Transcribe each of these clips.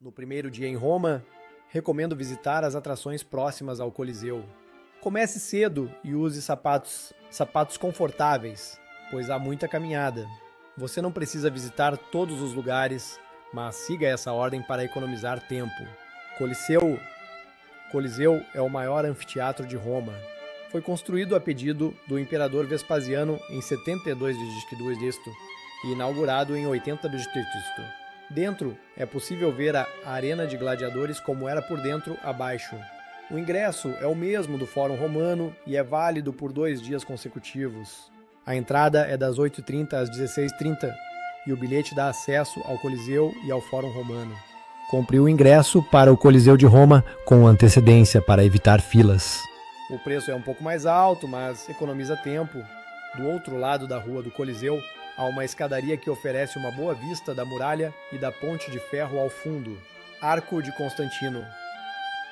No primeiro dia em Roma, recomendo visitar as atrações próximas ao Coliseu. Comece cedo e use sapatos confortáveis, pois há muita caminhada. Você não precisa visitar todos os lugares, mas siga essa ordem para economizar tempo. Coliseu é o maior anfiteatro de Roma. Foi construído a pedido do imperador Vespasiano em 72 d.C. e inaugurado em 80 d.C. Dentro, é possível ver a arena de gladiadores como era por dentro abaixo. O ingresso é o mesmo do Fórum Romano e é válido por 2 dias consecutivos. A entrada é das 8h30 às 16h30 e o bilhete dá acesso ao Coliseu e ao Fórum Romano. Compre o ingresso para o Coliseu de Roma com antecedência para evitar filas. O preço é um pouco mais alto, mas economiza tempo. Do outro lado da rua do Coliseu, há uma escadaria que oferece uma boa vista da muralha e da ponte de ferro ao fundo. Arco de Constantino.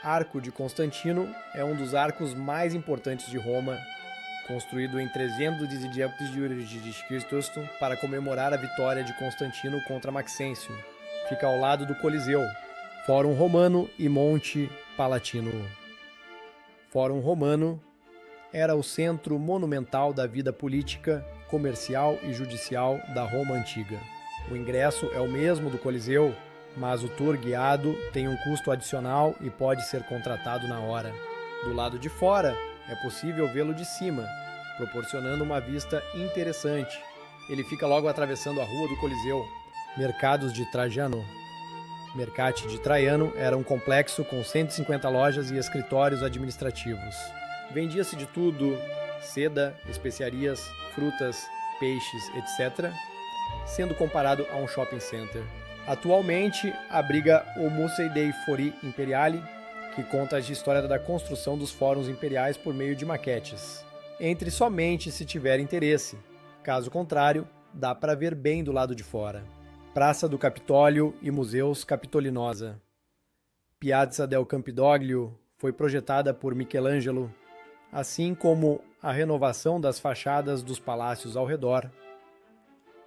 Arco de Constantino é um dos arcos mais importantes de Roma, construído em 310 d.C. para comemorar a vitória de Constantino contra Maxêncio. Fica ao lado do Coliseu, Fórum Romano e Monte Palatino. Fórum Romano era o centro monumental da vida política, comercial e judicial da Roma antiga. O ingresso é o mesmo do Coliseu, mas o tour guiado tem um custo adicional e pode ser contratado na hora. Do lado de fora, é possível vê-lo de cima, proporcionando uma vista interessante. Ele fica logo atravessando a rua do Coliseu. Mercados de Trajano. Mercate de Traiano era um complexo com 150 lojas e escritórios administrativos. Vendia-se de tudo: seda, especiarias, frutas, peixes, etc., sendo comparado a um shopping center. Atualmente, abriga o Musei dei Fori Imperiali, que conta a história da construção dos fóruns imperiais por meio de maquetes. Entre somente se tiver interesse. Caso contrário, dá para ver bem do lado de fora. Praça do Capitólio e Museus Capitolinosa. Piazza del Campidoglio foi projetada por Michelangelo, assim como a renovação das fachadas dos palácios ao redor,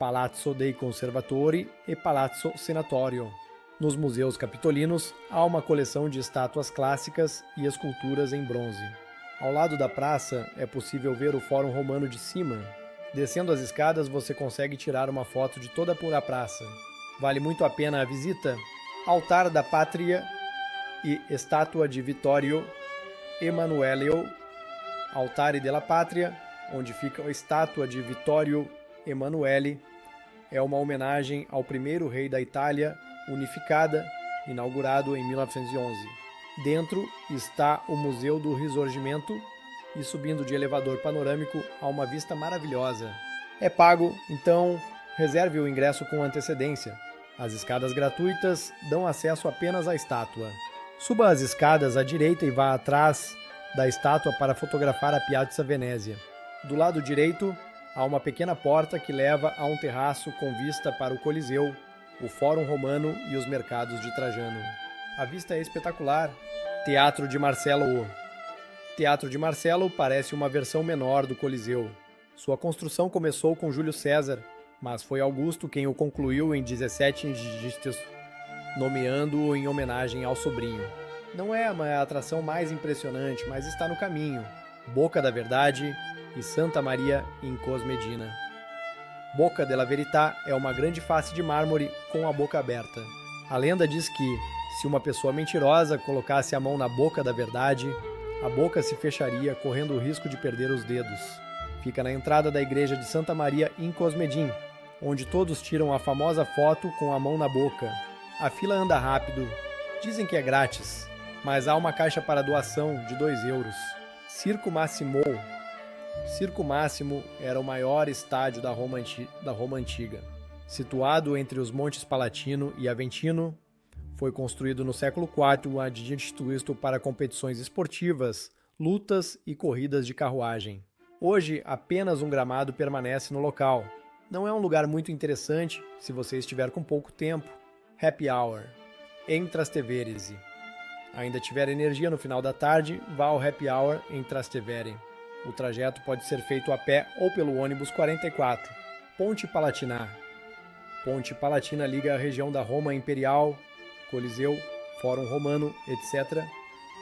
Palazzo dei Conservatori e Palazzo Senatorio. Nos museus capitolinos há uma coleção de estátuas clássicas e esculturas em bronze. Ao lado da praça é possível ver o Fórum Romano de cima. Descendo as escadas você consegue tirar uma foto de toda a praça. Vale muito a pena a visita. Altar da Pátria e estátua de Vittorio Emanuele. Altare della Pátria, onde fica a estátua de Vittorio Emanuele, é uma homenagem ao primeiro rei da Itália unificada, inaugurado em 1911. Dentro está o Museu do Risorgimento e subindo de elevador panorâmico há uma vista maravilhosa. É pago, então reserve o ingresso com antecedência. As escadas gratuitas dão acesso apenas à estátua. Suba as escadas à direita e vá atrás da estátua para fotografar a Piazza Venezia. Do lado direito, há uma pequena porta que leva a um terraço com vista para o Coliseu, o Fórum Romano e os mercados de Trajano. A vista é espetacular. Teatro de Marcelo. Teatro de Marcelo parece uma versão menor do Coliseu. Sua construção começou com Júlio César, mas foi Augusto quem o concluiu em 17 d.C., nomeando-o em homenagem ao sobrinho. Não é uma atração mais impressionante, mas está no caminho. Boca da Verdade e Santa Maria in Cosmedina. Boca della Verità é uma grande face de mármore com a boca aberta. A lenda diz que, se uma pessoa mentirosa colocasse a mão na boca da verdade, a boca se fecharia, correndo o risco de perder os dedos. Fica na entrada da igreja de Santa Maria in Cosmedin, onde todos tiram a famosa foto com a mão na boca. A fila anda rápido. Dizem que é grátis, mas há uma caixa para doação de 2 euros. Circo Massimo. Circo Máximo era o maior estádio da Roma Antiga. Situado entre os Montes Palatino e Aventino, foi construído no século IV a.C. para competições esportivas, lutas e corridas de carruagem. Hoje, apenas um gramado permanece no local. Não é um lugar muito interessante se você estiver com pouco tempo. Happy Hour. Em Trastevere. Ainda tiver energia no final da tarde, vá ao Happy Hour em Trastevere. O trajeto pode ser feito a pé ou pelo ônibus 44. Ponte Palatina. Ponte Palatina liga a região da Roma Imperial Coliseu, Fórum Romano, etc.,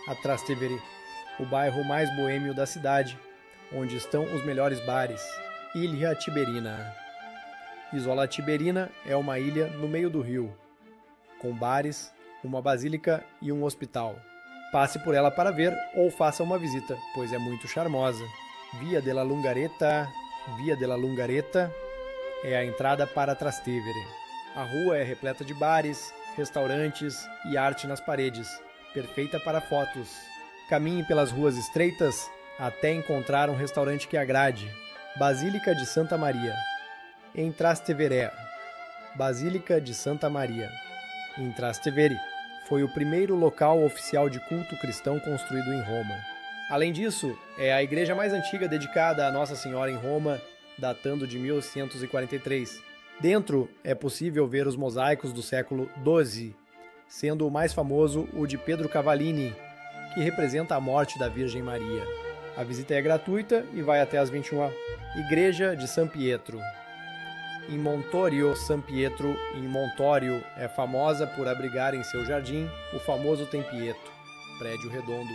a Trastevere, o bairro mais boêmio da cidade, onde estão os melhores bares, Ilha Tiberina. Isola Tiberina é uma ilha no meio do rio, com bares, uma basílica e um hospital. Passe por ela para ver ou faça uma visita, pois é muito charmosa. Via della Lungareta é a entrada para Trastevere. A rua é repleta de bares, restaurantes e arte nas paredes, perfeita para fotos. Caminhe pelas ruas estreitas até encontrar um restaurante que agrade. Basílica de Santa Maria, em Trastevere. Basílica de Santa Maria, em Trastevere, foi o primeiro local oficial de culto cristão construído em Roma. Além disso, é a igreja mais antiga dedicada a Nossa Senhora em Roma, datando de 1143. Dentro é possível ver os mosaicos do século XII, sendo o mais famoso o de Pedro Cavallini, que representa a morte da Virgem Maria. A visita é gratuita e vai até às 21 horas. Igreja de San Pietro. Em Montorio, San Pietro, em Montorio, é famosa por abrigar em seu jardim o famoso Tempietto, prédio redondo,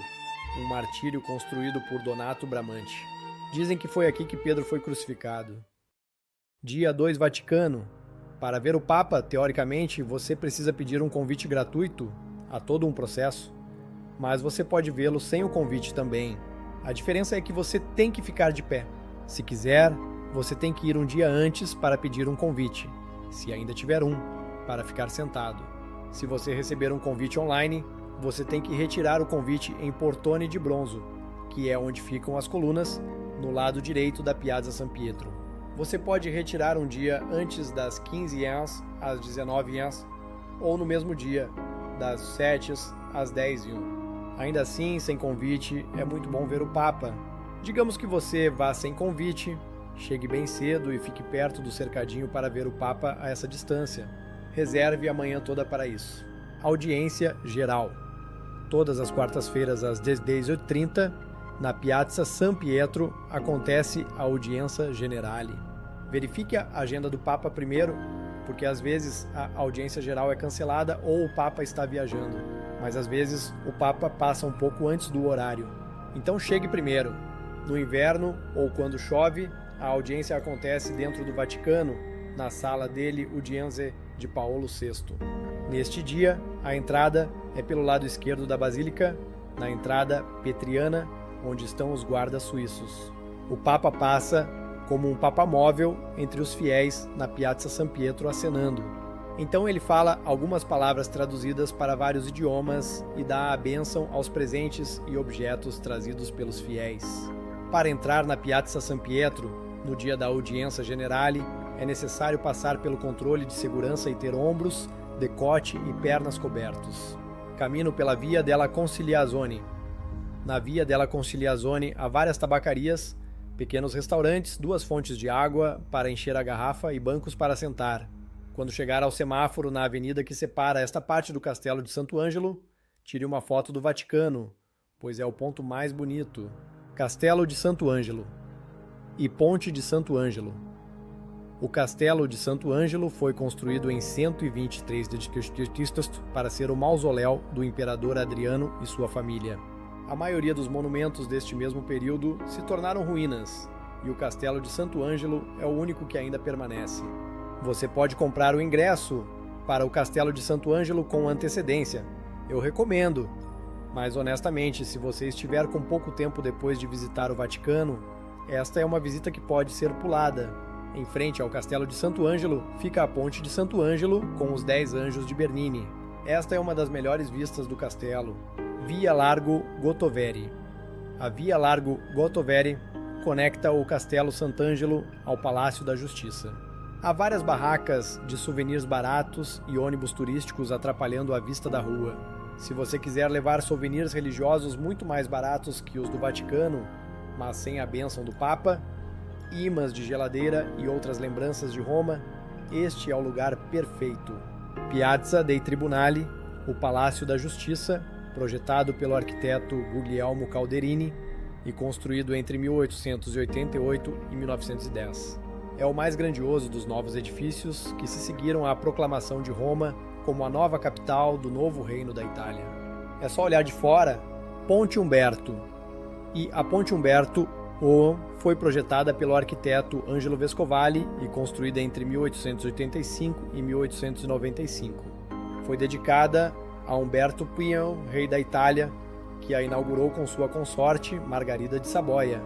um martírio construído por Donato Bramante. Dizem que foi aqui que Pedro foi crucificado. Dia 2, Vaticano. Para ver o Papa, teoricamente, você precisa pedir um convite gratuito, há todo um processo, mas você pode vê-lo sem o convite também. A diferença é que você tem que ficar de pé. Se quiser, você tem que ir um dia antes para pedir um convite, se ainda tiver um, para ficar sentado. Se você receber um convite online, você tem que retirar o convite em portone de bronzo, que é onde ficam as colunas, no lado direito da Piazza San Pietro. Você pode retirar um dia antes das 15 horas às 19 horas, ou no mesmo dia, das 7 às 10h01. Ainda assim, sem convite, é muito bom ver o Papa. Digamos que você vá sem convite, chegue bem cedo e fique perto do cercadinho para ver o Papa a essa distância. Reserve a manhã toda para isso. Audiência geral. Todas as quartas-feiras às 18h30, na Piazza San Pietro, acontece a audiência generale. Verifique a agenda do Papa primeiro, porque às vezes a audiência geral é cancelada ou o Papa está viajando, mas às vezes o Papa passa um pouco antes do horário. Então chegue primeiro. No inverno ou quando chove, a audiência acontece dentro do Vaticano, na sala dele Udienze de Paulo VI. Neste dia, a entrada é pelo lado esquerdo da Basílica, na entrada petriana, onde estão os guardas suíços. O Papa passa como um Papa móvel entre os fiéis na Piazza San Pietro acenando. Então ele fala algumas palavras traduzidas para vários idiomas e dá a bênção aos presentes e objetos trazidos pelos fiéis. Para entrar na Piazza San Pietro, no dia da audiência generale, é necessário passar pelo controle de segurança e ter ombros, decote e pernas cobertos. Caminho pela Via della Conciliazione. Na Via della Conciliazione há várias tabacarias, pequenos restaurantes, 2 fontes de água para encher a garrafa e bancos para sentar. Quando chegar ao semáforo na avenida que separa esta parte do Castelo de Santo Ângelo, tire uma foto do Vaticano, pois é o ponto mais bonito. Castelo de Santo Ângelo e Ponte de Santo Ângelo. O Castelo de Santo Ângelo foi construído em 123 d.C. para ser o mausoléu do imperador Adriano e sua família. A maioria dos monumentos deste mesmo período se tornaram ruínas, e o Castelo de Santo Ângelo é o único que ainda permanece. Você pode comprar o ingresso para o Castelo de Santo Ângelo com antecedência. Eu recomendo, mas honestamente, se você estiver com pouco tempo depois de visitar o Vaticano, esta é uma visita que pode ser pulada. Em frente ao Castelo de Santo Ângelo fica a Ponte de Santo Ângelo com os 10 anjos de Bernini. Esta é uma das melhores vistas do castelo. Via Largo Gotoveri. A Via Largo Gotoveri conecta o Castelo Sant'Angelo ao Palácio da Justiça. Há várias barracas de souvenirs baratos e ônibus turísticos atrapalhando a vista da rua. Se você quiser levar souvenirs religiosos muito mais baratos que os do Vaticano, mas sem a bênção do Papa, ímãs de geladeira e outras lembranças de Roma, este é o lugar perfeito. Piazza dei Tribunali, o Palácio da Justiça, projetado pelo arquiteto Guglielmo Calderini e construído entre 1888 e 1910. É o mais grandioso dos novos edifícios que se seguiram à proclamação de Roma como a nova capital do novo reino da Itália. É só olhar de fora, Ponte Umberto. E a Ponte Umberto foi projetada pelo arquiteto Angelo Vescovali e construída entre 1885 e 1895. Foi dedicada a Umberto I, rei da Itália, que a inaugurou com sua consorte, Margarida de Saboia.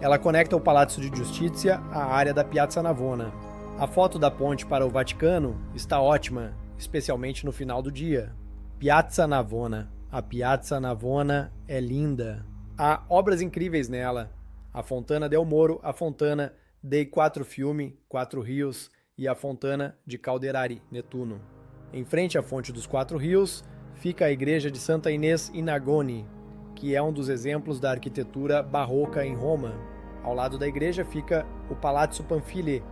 Ela conecta o Palazzo di Giustizia à área da Piazza Navona. A foto da ponte para o Vaticano está ótima, especialmente no final do dia. Piazza Navona. A Piazza Navona é linda. Há obras incríveis nela. A Fontana del Moro, a Fontana dei Quattro Fiumi, Quatro Rios, e a Fontana de Calderari, Netuno. Em frente à Fonte dos Quatro Rios, fica a igreja de Santa Inês in Agoni, que é um dos exemplos da arquitetura barroca em Roma. Ao lado da igreja fica o Palazzo Panfili,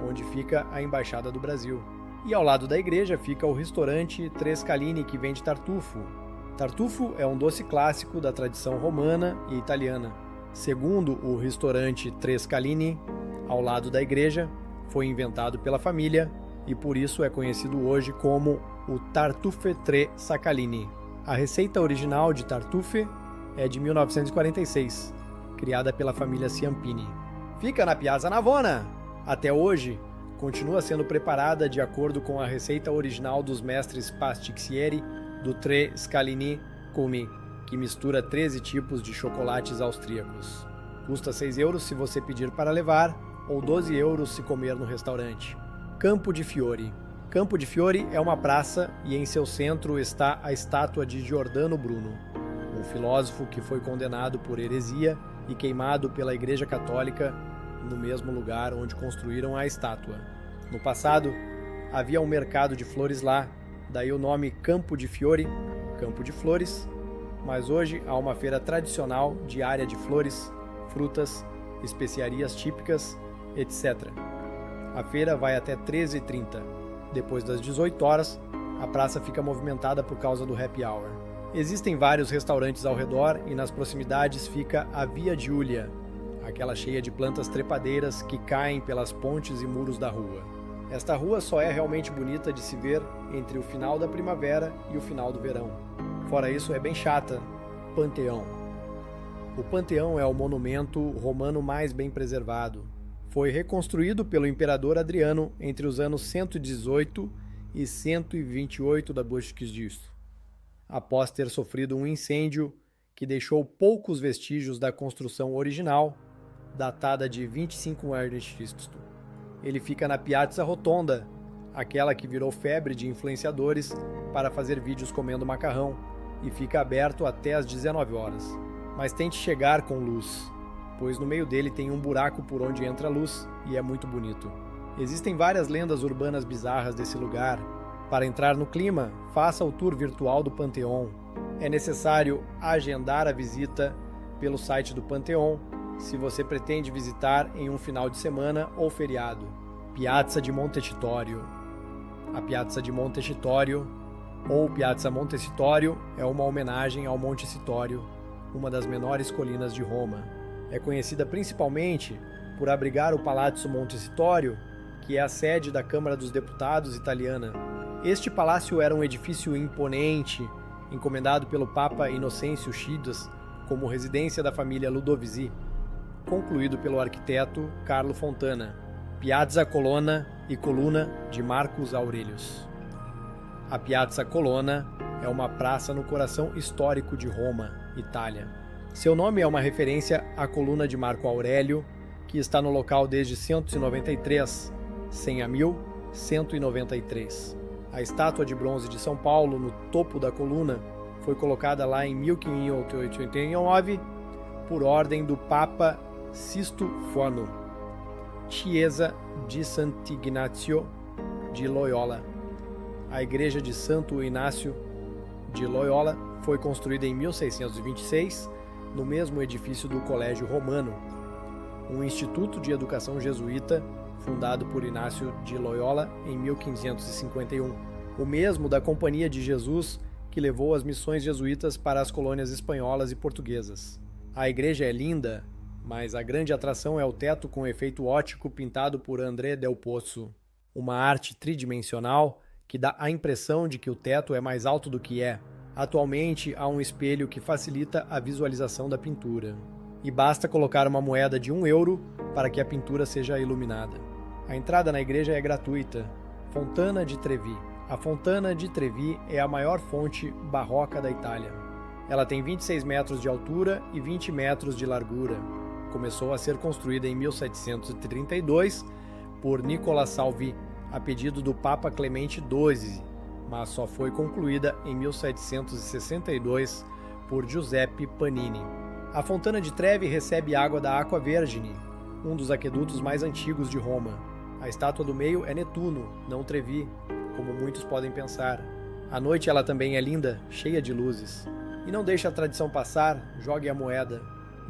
onde fica a Embaixada do Brasil. E ao lado da igreja fica o restaurante Tre Scalini, que vende tartufo. Tartufo é um doce clássico da tradição romana e italiana. Segundo o restaurante Tre Scalini, ao lado da igreja, foi inventado pela família e por isso é conhecido hoje como o Tartufe Tre Scalini. A receita original de tartufe é de 1946, criada pela família Ciampini. Fica na Piazza Navona. Até hoje, continua sendo preparada de acordo com a receita original dos mestres pastissieri do Tre Scalini Cumi, que mistura 13 tipos de chocolates austríacos. Custa 6 euros se você pedir para levar, ou 12 euros se comer no restaurante. Campo di Fiori. Campo di Fiori é uma praça e em seu centro está a estátua de Giordano Bruno, um filósofo que foi condenado por heresia e queimado pela Igreja Católica no mesmo lugar onde construíram a estátua. No passado, havia um mercado de flores lá, daí o nome Campo di Fiori, Campo de Flores, mas hoje há uma feira tradicional diária de flores, frutas, especiarias típicas, etc. A feira vai até 13h30. Depois das 18 horas, a praça fica movimentada por causa do happy hour. Existem vários restaurantes ao redor e nas proximidades fica a Via Giulia, aquela cheia de plantas trepadeiras que caem pelas pontes e muros da rua. Esta rua só é realmente bonita de se ver entre o final da primavera e o final do verão. Fora isso, é bem chata. Panteão. O Panteão é o monumento romano mais bem preservado. Foi reconstruído pelo imperador Adriano entre os anos 118 e 128 d.C., após ter sofrido um incêndio que deixou poucos vestígios da construção original, datada de 25 a.C. Ele fica na Piazza Rotonda, aquela que virou febre de influenciadores para fazer vídeos comendo macarrão, e fica aberto até às 19 horas. Mas tente chegar com luz, pois no meio dele tem um buraco por onde entra a luz e é muito bonito. Existem várias lendas urbanas bizarras desse lugar. Para entrar no clima, faça o tour virtual do Panteão. É necessário agendar a visita pelo site do Panteão, se você pretende visitar em um final de semana ou feriado. Piazza di Montecitorio. A Piazza di Montecitorio, ou Piazza Montecitorio, é uma homenagem ao Monte Citório, uma das menores colinas de Roma. É conhecida principalmente por abrigar o Palazzo Montecitorio, que é a sede da Câmara dos Deputados italiana. Este palácio era um edifício imponente, encomendado pelo Papa Inocêncio X como residência da família Ludovisi, concluído pelo arquiteto Carlo Fontana. Piazza Colonna e Coluna de Marcus Aurelius. A Piazza Colonna é uma praça no coração histórico de Roma, Itália. Seu nome é uma referência à coluna de Marco Aurélio, que está no local desde 193, 100 a 1193. A estátua de bronze de São Paulo, no topo da coluna, foi colocada lá em 1589 por ordem do Papa Sisto IV. Chiesa di Sant'Ignazio de Loyola. A igreja de Santo Inácio de Loyola foi construída em 1626, no mesmo edifício do Colégio Romano, um instituto de educação jesuíta fundado por Inácio de Loyola em 1551, o mesmo da Companhia de Jesus que levou as missões jesuítas para as colônias espanholas e portuguesas. A igreja é linda, mas a grande atração é o teto com efeito óptico pintado por André Del Pozzo, uma arte tridimensional que dá a impressão de que o teto é mais alto do que é. Atualmente há um espelho que facilita a visualização da pintura. E basta colocar uma moeda de €1 para que a pintura seja iluminada. A entrada na igreja é gratuita. Fontana di Trevi. A Fontana di Trevi é a maior fonte barroca da Itália. Ela tem 26 metros de altura e 20 metros de largura. Começou a ser construída em 1732 por Nicola Salvi, a pedido do Papa Clemente XII, mas só foi concluída em 1762 por Giuseppe Panini. A Fontana di Trevi recebe água da Aqua Vergine, um dos aquedutos mais antigos de Roma. A estátua do meio é Netuno, não Trevi, como muitos podem pensar. À noite ela também é linda, cheia de luzes. E não deixe a tradição passar, jogue a moeda.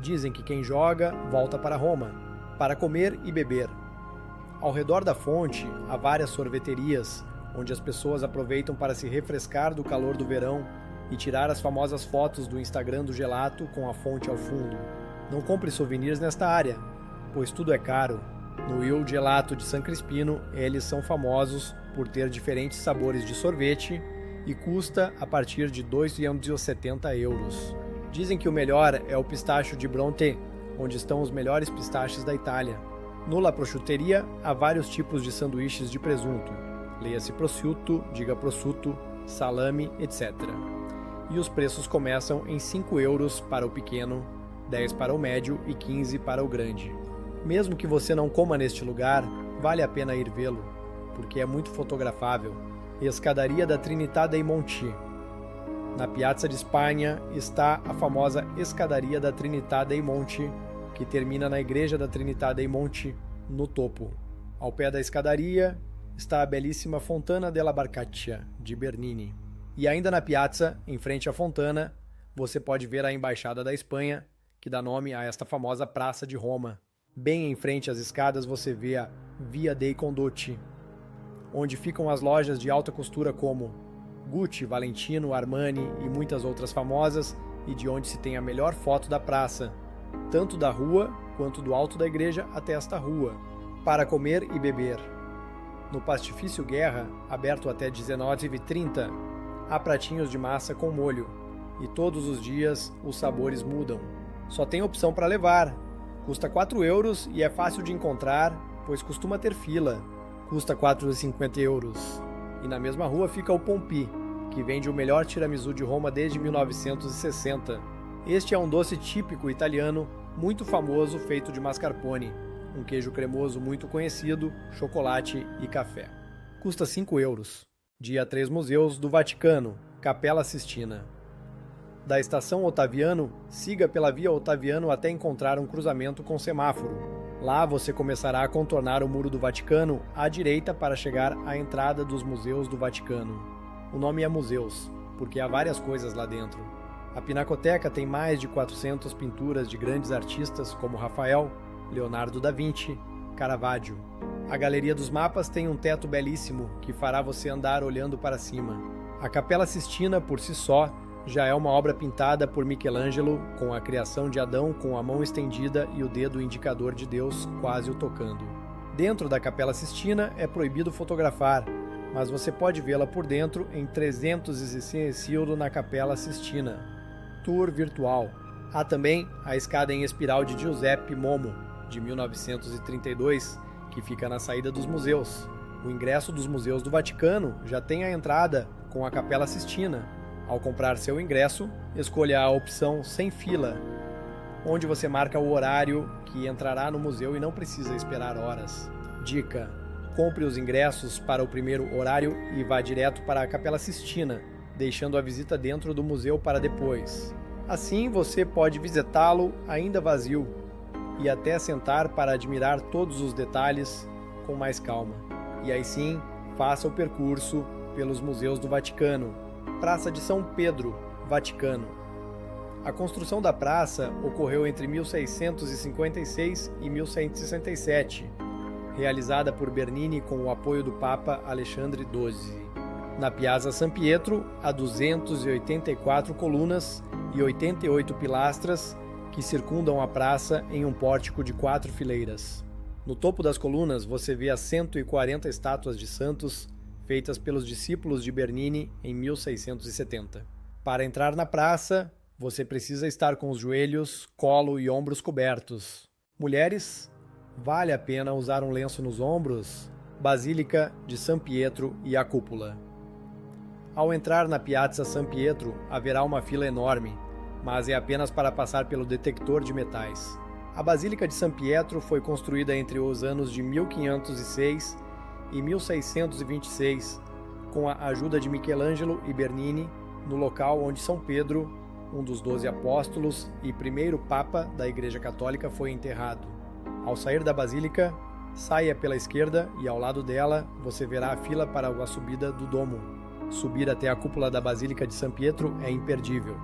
Dizem que quem joga, volta para Roma, para comer e beber. Ao redor da fonte, há várias sorveterias, onde as pessoas aproveitam para se refrescar do calor do verão e tirar as famosas fotos do Instagram do gelato com a fonte ao fundo. Não compre souvenirs nesta área, pois tudo é caro. No Il Gelato de San Crispino, eles são famosos por ter diferentes sabores de sorvete e custa a partir de €270. Dizem que o melhor é o pistacho de Bronte, onde estão os melhores pistaches da Itália. No La Prosciutteria há vários tipos de sanduíches de presunto. Leia-se prosciutto, diga prosciutto, salame, etc. E os preços começam em €5 para o pequeno, 10 para o médio e 15 para o grande. Mesmo que você não coma neste lugar, vale a pena ir vê-lo, porque é muito fotografável. Escadaria da Trinità dei Monti. Na Piazza di Spagna está a famosa Escadaria da Trinità dei Monti, que termina na Igreja da Trinità dei Monti, no topo. Ao pé da escadaria está a belíssima Fontana della Barcaccia, de Bernini. E ainda na piazza, em frente à fontana, você pode ver a Embaixada da Espanha, que dá nome a esta famosa Praça de Roma. Bem em frente às escadas você vê a Via dei Condotti, onde ficam as lojas de alta costura como Gucci, Valentino, Armani e muitas outras famosas, e de onde se tem a melhor foto da praça, tanto da rua quanto do alto da igreja até esta rua, para comer e beber. No Pastifício Guerra, aberto até 19h30, há pratinhos de massa com molho, e todos os dias os sabores mudam. Só tem opção para levar. Custa €4 e é fácil de encontrar, pois costuma ter fila. Custa €4,50. E na mesma rua fica o Pompi, que vende o melhor tiramisu de Roma desde 1960. Este é um doce típico italiano, muito famoso, feito de mascarpone, um queijo cremoso muito conhecido, chocolate e café. Custa €5. Dia 3 Museus do Vaticano, Capela Sistina. Da Estação Ottaviano, siga pela Via Ottaviano até encontrar um cruzamento com semáforo. Lá você começará a contornar o Muro do Vaticano à direita para chegar à entrada dos Museus do Vaticano. O nome é Museus, porque há várias coisas lá dentro. A Pinacoteca tem mais de 400 pinturas de grandes artistas como Rafael, Leonardo da Vinci, Caravaggio. A Galeria dos Mapas tem um teto belíssimo que fará você andar olhando para cima. A Capela Sistina, por si só, já é uma obra pintada por Michelangelo, com a criação de Adão com a mão estendida e o dedo indicador de Deus quase o tocando. Dentro da Capela Sistina é proibido fotografar, mas você pode vê-la por dentro em 365 na Capela Sistina. Tour virtual. Há também a escada em espiral de Giuseppe Momo, de 1932, que fica na saída dos museus. O ingresso dos Museus do Vaticano já tem a entrada com a Capela Sistina. Ao comprar seu ingresso, escolha a opção sem fila, onde você marca o horário que entrará no museu e não precisa esperar horas. Dica: compre os ingressos para o primeiro horário e vá direto para a Capela Sistina, deixando a visita dentro do museu para depois. Assim você pode visitá-lo ainda vazio e até sentar para admirar todos os detalhes com mais calma. E aí sim, faça o percurso pelos Museus do Vaticano. Praça de São Pedro, Vaticano. A construção da praça ocorreu entre 1656 e 1167, realizada por Bernini com o apoio do Papa Alexandre XII. Na Piazza San Pietro, há 284 colunas e 88 pilastras que circundam a praça em um pórtico de 4 fileiras. No topo das colunas você vê as 140 estátuas de santos feitas pelos discípulos de Bernini em 1670. Para entrar na praça, você precisa estar com os joelhos, colo e ombros cobertos. Mulheres, vale a pena usar um lenço nos ombros? Basílica de San Pietro e a cúpula. Ao entrar na Piazza San Pietro, haverá uma fila enorme, mas é apenas para passar pelo detector de metais. A Basílica de San Pietro foi construída entre os anos de 1506 e 1626, com a ajuda de Michelangelo e Bernini, no local onde São Pedro, um dos 12 apóstolos e primeiro Papa da Igreja Católica, foi enterrado. Ao sair da Basílica, saia pela esquerda e ao lado dela você verá a fila para a subida do domo. Subir até a cúpula da Basílica de San Pietro é imperdível,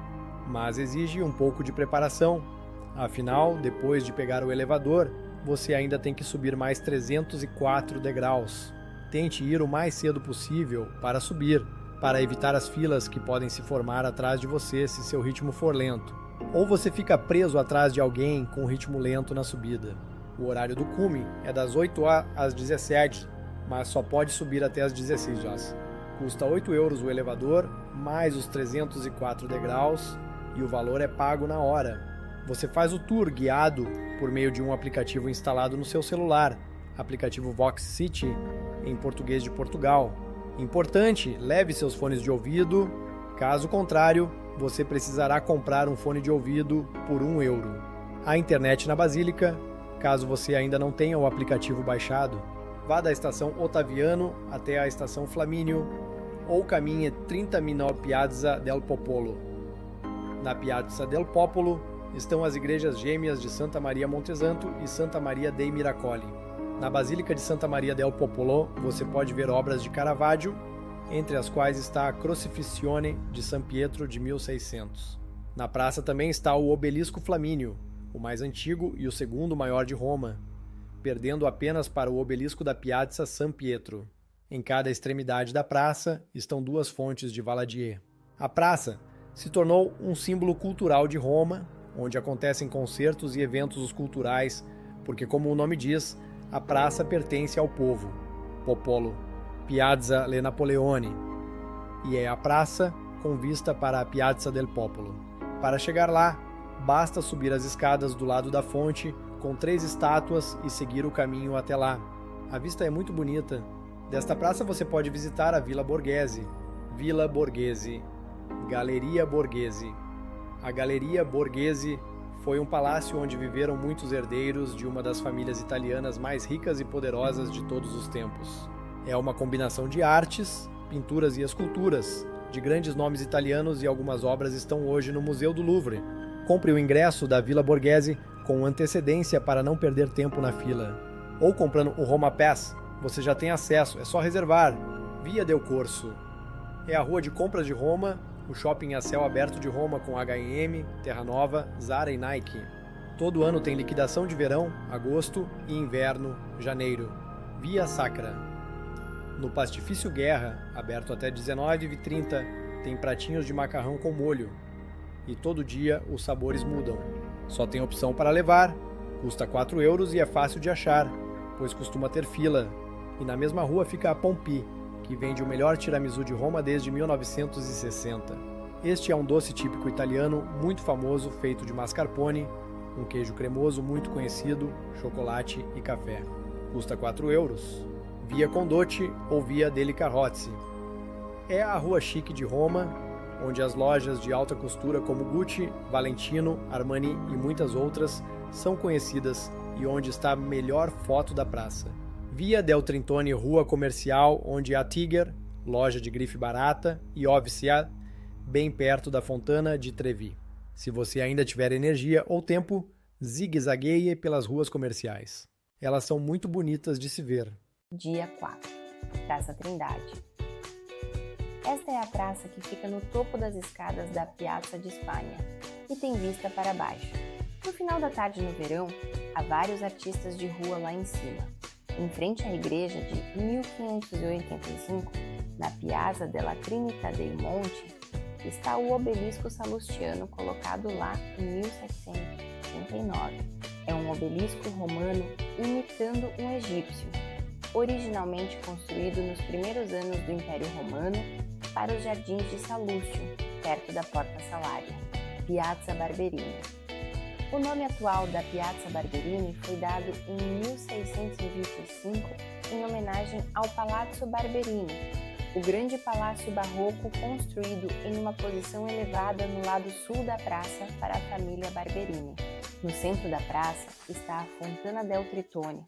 mas exige um pouco de preparação. Afinal, depois de pegar o elevador, você ainda tem que subir mais 304 degraus. Tente ir o mais cedo possível para subir, para evitar as filas que podem se formar atrás de você se seu ritmo for lento. Ou você fica preso atrás de alguém com ritmo lento na subida. O horário do cume é das 8 às 17, mas só pode subir até às 16 horas. Custa 8 euros o elevador, mais os 304 degraus, e o valor é pago na hora. Você faz o tour guiado por meio de um aplicativo instalado no seu celular, aplicativo Vox City, em português de Portugal. Importante, leve seus fones de ouvido, caso contrário, você precisará comprar um fone de ouvido por 1 euro. A internet na Basílica, caso você ainda não tenha o aplicativo baixado, vá da estação Ottaviano até a estação Flamínio ou caminhe 30 minutos na Piazza del Popolo. Na Piazza del Popolo estão as igrejas gêmeas de Santa Maria Montesanto e Santa Maria dei Miracoli. Na Basílica de Santa Maria del Popolo você pode ver obras de Caravaggio, entre as quais está a Crocifissione de San Pietro de 1600. Na praça também está o Obelisco Flamínio, o mais antigo e o segundo maior de Roma, perdendo apenas para o Obelisco da Piazza San Pietro. Em cada extremidade da praça estão 2 fontes de Valadier. A praça se tornou um símbolo cultural de Roma, onde acontecem concertos e eventos culturais, porque, como o nome diz, a praça pertence ao povo, Popolo, Piazza Le Napoleone, e é a praça com vista para a Piazza del Popolo. Para chegar lá, basta subir as escadas do lado da fonte com 3 estátuas e seguir o caminho até lá. A vista é muito bonita. Desta praça você pode visitar a Villa Borghese, Galeria Borghese. A Galeria Borghese foi um palácio onde viveram muitos herdeiros de uma das famílias italianas mais ricas e poderosas de todos os tempos. É uma combinação de artes, pinturas e esculturas, de grandes nomes italianos, e algumas obras estão hoje no Museu do Louvre. Compre o ingresso da Villa Borghese com antecedência para não perder tempo na fila. Ou comprando o Roma Pass, você já tem acesso, é só reservar. Via del Corso. É a rua de compras de Roma, o shopping a céu aberto de Roma com H&M, Terra Nova, Zara e Nike. Todo ano tem liquidação de verão, agosto, e inverno, janeiro. Via Sacra. No Pastifício Guerra, aberto até 19h30, tem pratinhos de macarrão com molho. E todo dia os sabores mudam. Só tem opção para levar, custa 4 euros e é fácil de achar, pois costuma ter fila. E na mesma rua fica a Pompi, que vende o melhor tiramisu de Roma desde 1960. Este é um doce típico italiano muito famoso, feito de mascarpone, um queijo cremoso muito conhecido, chocolate e café. Custa 4 euros. Via Condotti ou Via delle Carrozze. É a rua chique de Roma, onde as lojas de alta costura como Gucci, Valentino, Armani e muitas outras são conhecidas, e onde está a melhor foto da praça. Via del Trintone, rua comercial, onde há Tiger, loja de grife barata, e Ovsia, bem perto da Fontana di Trevi. Se você ainda tiver energia ou tempo, zigue-zagueie pelas ruas comerciais. Elas são muito bonitas de se ver. Dia 4. Praça Trindade. Esta é a praça que fica no topo das escadas da Piazza de Espanha e tem vista para baixo. No final da tarde no verão, há vários artistas de rua lá em cima. Em frente à igreja de 1585, na Piazza della Trinità dei Monti, está o obelisco salustiano colocado lá em 1789. É um obelisco romano imitando um egípcio. originalmente construído nos primeiros anos do Império Romano para os jardins de Salúcio, perto da Porta Salaria, Piazza Barberini. O nome atual da Piazza Barberini foi dado em 1625 em homenagem ao Palazzo Barberini, o grande palácio barroco construído em uma posição elevada no lado sul da praça para a família Barberini. No centro da praça está a Fontana del Tritone,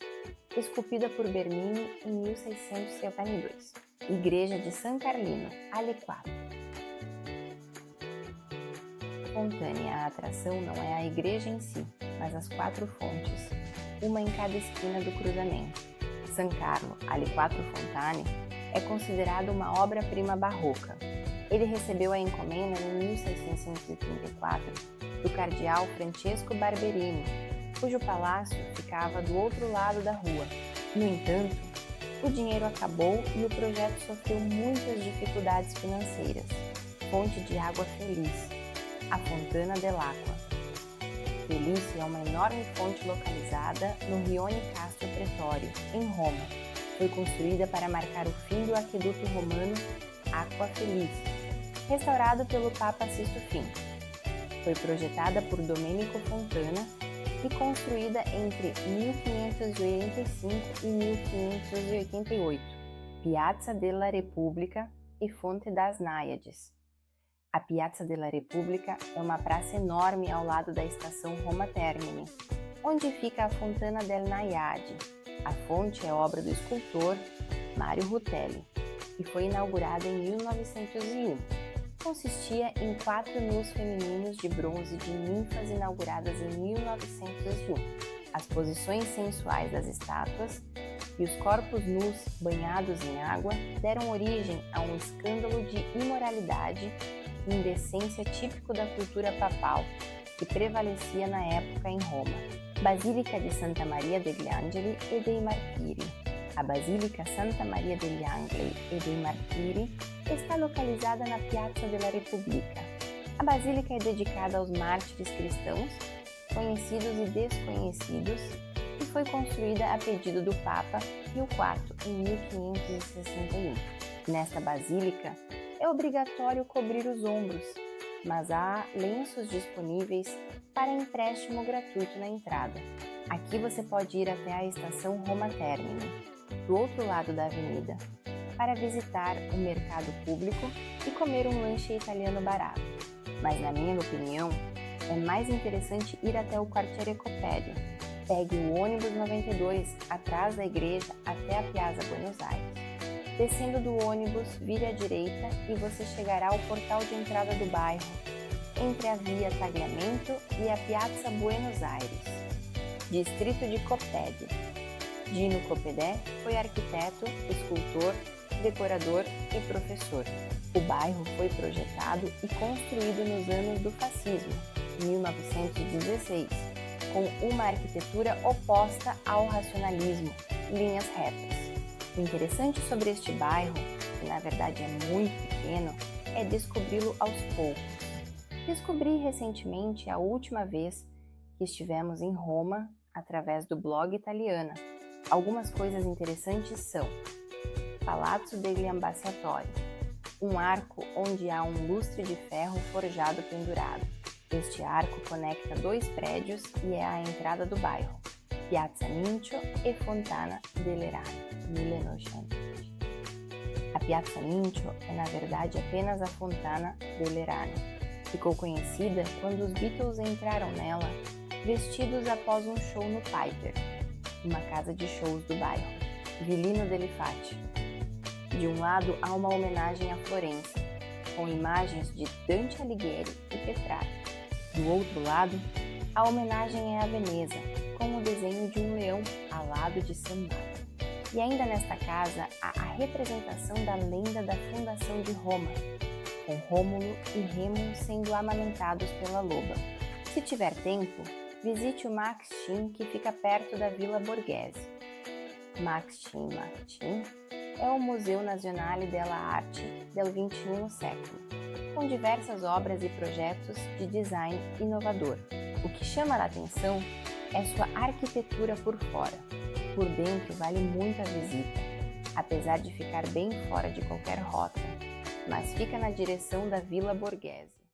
esculpida por Bernini em 1672. Igreja de San Carlino, alle 4. Fontane, a atração não é a igreja em si, mas as 4 fontes, uma em cada esquina do cruzamento. San Carlo, alle 4 Fontane, é considerado uma obra-prima barroca. Ele recebeu a encomenda em 1634 do cardeal Francesco Barberini, cujo palácio ficava do outro lado da rua. No entanto, o dinheiro acabou e o projeto sofreu muitas dificuldades financeiras. Fonte de água feliz, a Fontana dell'Acqua. Felice é uma enorme fonte localizada no Rione Castro Pretório, em Roma. Foi construída para marcar o fim do aqueduto romano Aqua Felice, restaurado pelo Papa Sisto V. Foi projetada por Domenico Fontana e construída entre 1585 e 1588, Piazza della Repubblica e Fonte das Náiades. A Piazza della Repubblica é uma praça enorme ao lado da estação Roma Termini, onde fica a Fontana del Naiade. A fonte é obra do escultor Mario Rutelli e foi inaugurada em 1901. Consistia em 4 nus femininos de bronze de ninfas inauguradas em 1901. As posições sensuais das estátuas e os corpos nus banhados em água deram origem a um escândalo de imoralidade e indecência típico da cultura papal que prevalecia na época em Roma. Basílica de Santa Maria degli Angeli e dei Martiri. A Basílica Santa Maria degli Angeli e dei Martiri está localizada na Piazza della Repubblica. A basílica é dedicada aos mártires cristãos, conhecidos e desconhecidos, e foi construída a pedido do Papa Pio IV em 1561. Nesta basílica, é obrigatório cobrir os ombros, mas há lenços disponíveis para empréstimo gratuito na entrada. Aqui você pode ir até a estação Roma Termini, do outro lado da avenida, para visitar o mercado público e comer um lanche italiano barato. Mas, na minha opinião, é mais interessante ir até o Quartiere Coppelio. Pegue o ônibus 92 atrás da igreja até a Piazza Buenos Aires. Descendo do ônibus, vire à direita e você chegará ao portal de entrada do bairro, entre a Via Tagliamento e a Piazza Buenos Aires. Distrito de Coppelio. Gino Coppedè foi arquiteto, escultor, decorador e professor. O bairro foi projetado e construído nos anos do fascismo, 1916, com uma arquitetura oposta ao racionalismo, linhas retas. O interessante sobre este bairro, que na verdade é muito pequeno, é descobri-lo aos poucos. Descobri recentemente a última vez que estivemos em Roma através do blog Italiana. Algumas coisas interessantes são: Palazzo degli Ambasciatori, um arco onde há um lustre de ferro forjado pendurado. Este arco conecta 2 prédios e é a entrada do bairro, Piazza Mincio e Fontana dell'Erano, 1920. A Piazza Mincio é na verdade apenas a Fontana dell'Erano. Ficou conhecida quando os Beatles entraram nela vestidos após um show no Piper, uma casa de shows do bairro, Villino Delifate. De um lado há uma homenagem a Florença, com imagens de Dante Alighieri e Petrarca. Do outro lado, a homenagem é a Veneza, com o desenho de um leão alado de San Marco. E ainda nesta casa há a representação da lenda da fundação de Roma, com Rômulo e Remo sendo amamentados pela loba. Se tiver tempo, visite o Maxim, que fica perto da Villa Borghese. Maxim é o Museu Nazionale della Arte del XXI século, com diversas obras e projetos de design inovador. O que chama a atenção é sua arquitetura por fora. por dentro vale muito a visita, apesar de ficar bem fora de qualquer rota, mas fica na direção da Vila Borghese.